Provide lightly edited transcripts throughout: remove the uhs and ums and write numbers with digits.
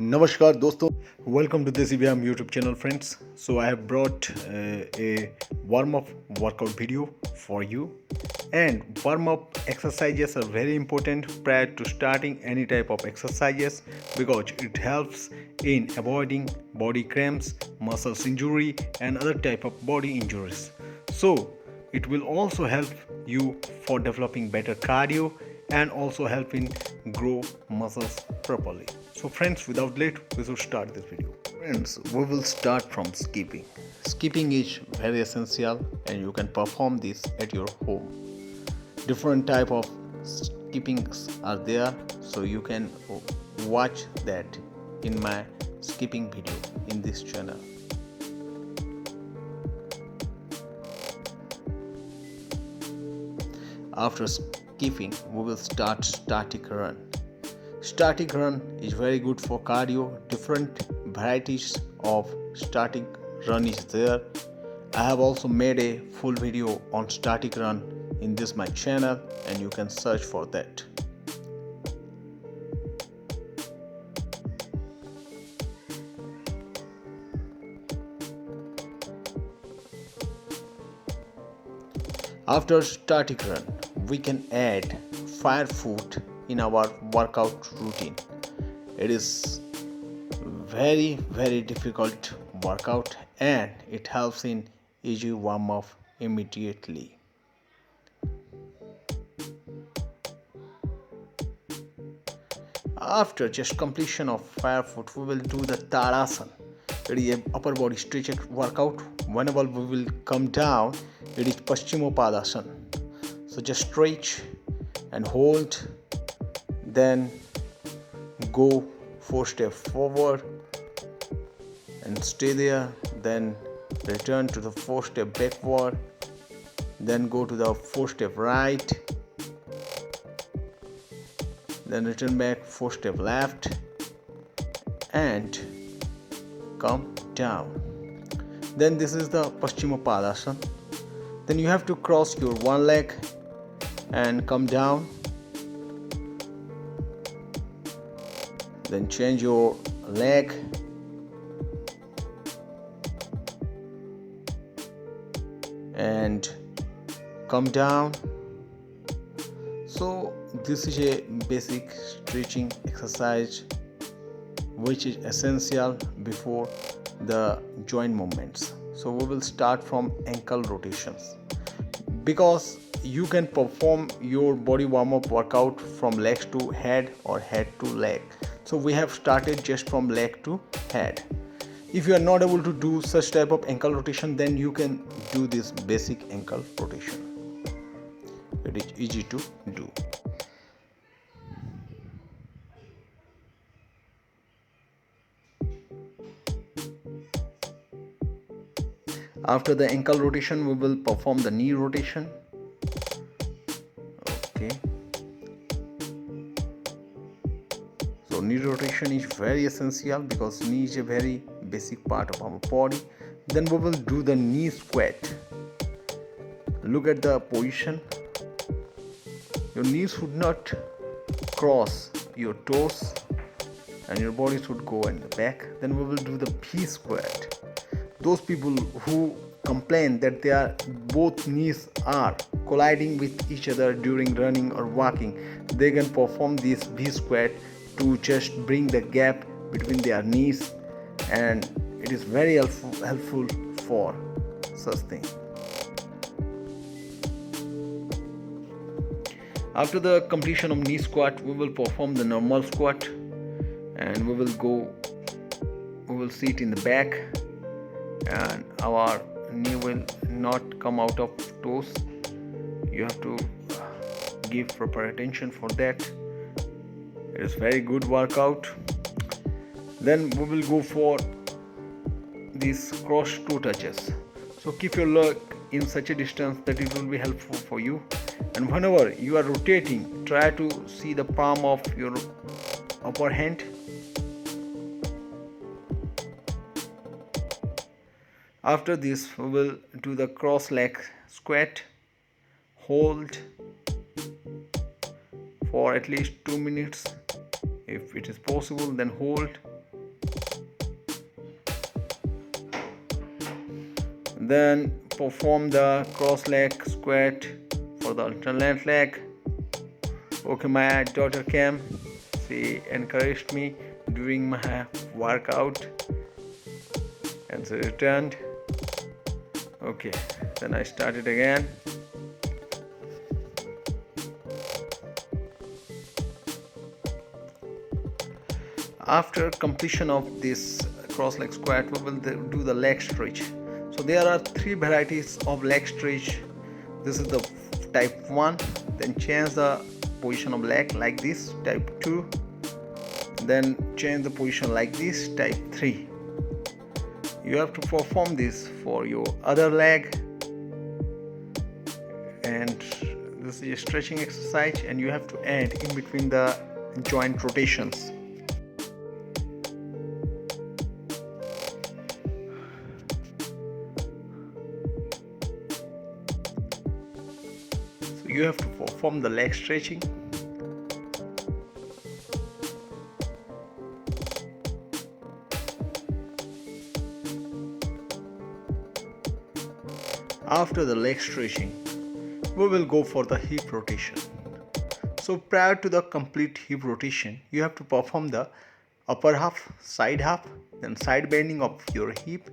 नमस्कार दोस्तों, welcome to Desi Vyam YouTube channel friends. So I have brought a warm up workout video for you, and warm up exercises are very important prior to starting any type of exercises because it helps in avoiding body cramps, muscles injury and other type of body injuries. So it will also help you for developing better cardio and also help in grow muscles properly. So friends, without late, we should start this video. Friends, we will start from skipping. Skipping is very essential and you can perform this at your home. Different type of skippings are there, so you can watch that in my skipping video in this channel. After skipping, we will start static run. Static run is very good for cardio. Different varieties of static run is there. I have also made a full video on static run in this my channel and you can search for that. After static run, we can add fire foot in our workout routine. It is very difficult workout and it helps in easy warm up immediately. After just completion of fire foot, we will do the Tadasana. It is a upper body stretch workout. Whenever we will come down, it is Paschimottanasana. So just stretch and hold, then go 4 steps forward and stay there, then return to the 4 step backward, then go to the 4 step right, then return back 4 step left and come down. Then this is the Paschimottanasana. Then you have to cross your one leg and come down, then change your leg and come down. So this is a basic stretching exercise which is essential before the joint movements. So we will start from ankle rotations, because you can perform your body warm-up workout from legs to head or head to leg. So we have started just from leg to head. If you are not able to do such type of ankle rotation, then you can do this basic ankle rotation. It is easy to do. After the ankle rotation, we will perform the knee rotation. Okay. So knee rotation is very essential because knee is a very basic part of our body. Then we will do the knee squat. Look at the position. Your knees should not cross your toes and your body should go in the back. Then we will do the V squat. Those people who complain that their both knees are colliding with each other during running or walking, they can perform this V squat to just bring the gap between their knees, and it is very helpful for such thing. After the completion of knee squat, we will perform the normal squat, and we will sit in the back and our knee will not come out of toes. You have to give proper attention for that. It is very good workout. Then we will go for these cross toe touches. So keep your leg in such a distance that it will be helpful for you, and whenever you are rotating, try to see the palm of your upper hand. After this, we will do the cross leg squat. Hold for at least 2 minutes. If it is possible, then hold Then perform the cross leg squat for the alternate leg. Okay, my daughter came, she encouraged me during my workout and she returned. Okay, then I started again. After completion of this cross leg squat, we will do the leg stretch. So there are three varieties of leg stretch. This is the type 1, then change the position of leg like this, type 2, then change the position like this, type 3. You have to perform this for your other leg, and this is a stretching exercise, and you have to add in between the joint rotations. So you have to perform the leg stretching. After the leg stretching, we will go for the hip rotation. So prior to the complete hip rotation, you have to perform the upper half, side half, then side bending of your hip,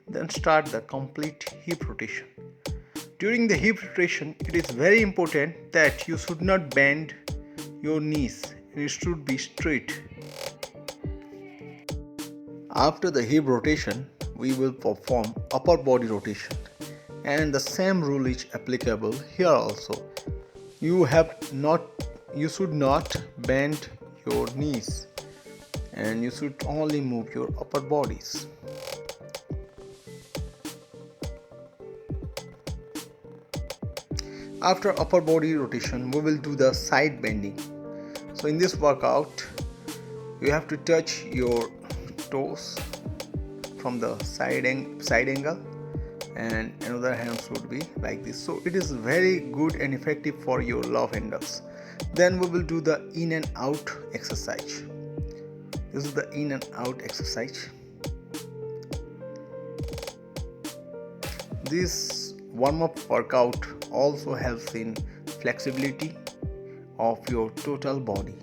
then start the complete hip rotation. During the hip rotation, it is very important that you should not bend your knees, it should be straight. After the hip rotation, we will perform upper body rotation. And the same rule is applicable here also. You should not bend your knees, and you should only move your upper bodies. After upper body rotation, we will do the side bending. So in this workout, you have to touch your toes from the side angle, and another hand should be like this. So it is very good and effective for your love handles. Then we will do the in and out exercise. This is the in and out exercise. This warm-up workout also helps in flexibility of your total body,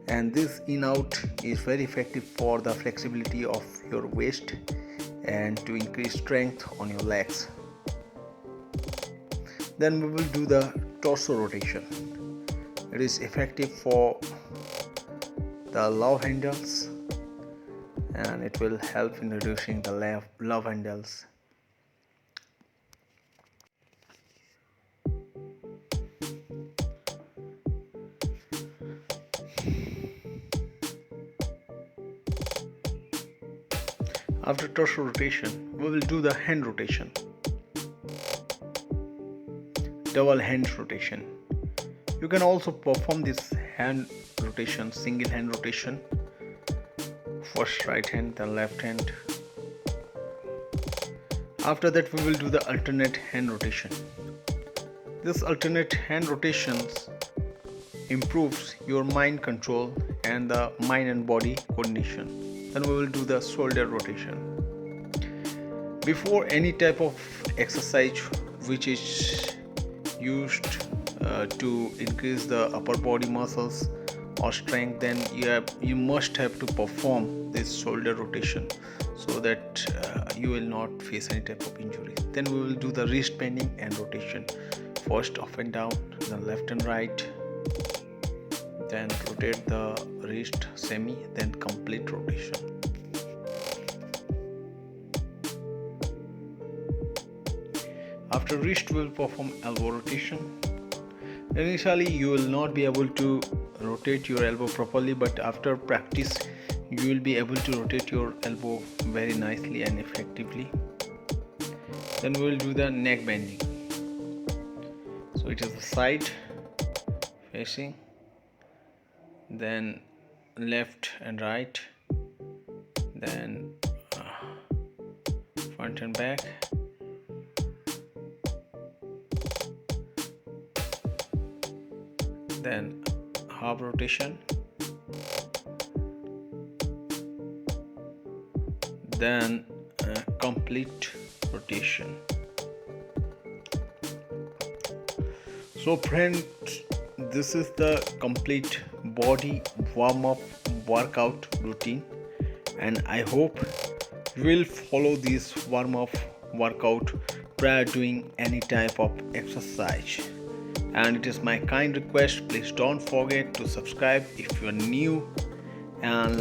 and this in out is very effective for the flexibility of your waist and to increase strength on your legs. Then we will do the torso rotation. It is effective for the love handles, and it will help in reducing the love handles. After torso rotation, we will do the hand rotation. Double hand rotation. You can also perform this hand rotation, single hand rotation. First right hand, then left hand. After that, we will do the alternate hand rotation. This alternate hand rotations improves your mind control and the mind and body coordination. Then we will do the shoulder rotation. Before any type of exercise which is used to increase the upper body muscles or strength, then you must have to perform this shoulder rotation so that you will not face any type of injury. Then we will do the wrist bending and rotation. First up and down, then left and right, then rotate the wrist semi, then complete rotation. After wrist, we will perform elbow rotation. Initially you will not be able to rotate your elbow properly, but after practice you will be able to rotate your elbow very nicely and effectively. Then we will do the neck bending. So it is the side facing, then left and right, then front and back, then half rotation, then complete rotation. So friends, this is the complete body warm-up workout routine, and I hope you will follow this warm-up workout prior doing any type of exercise. And it is my kind request, please don't forget to subscribe if you are new and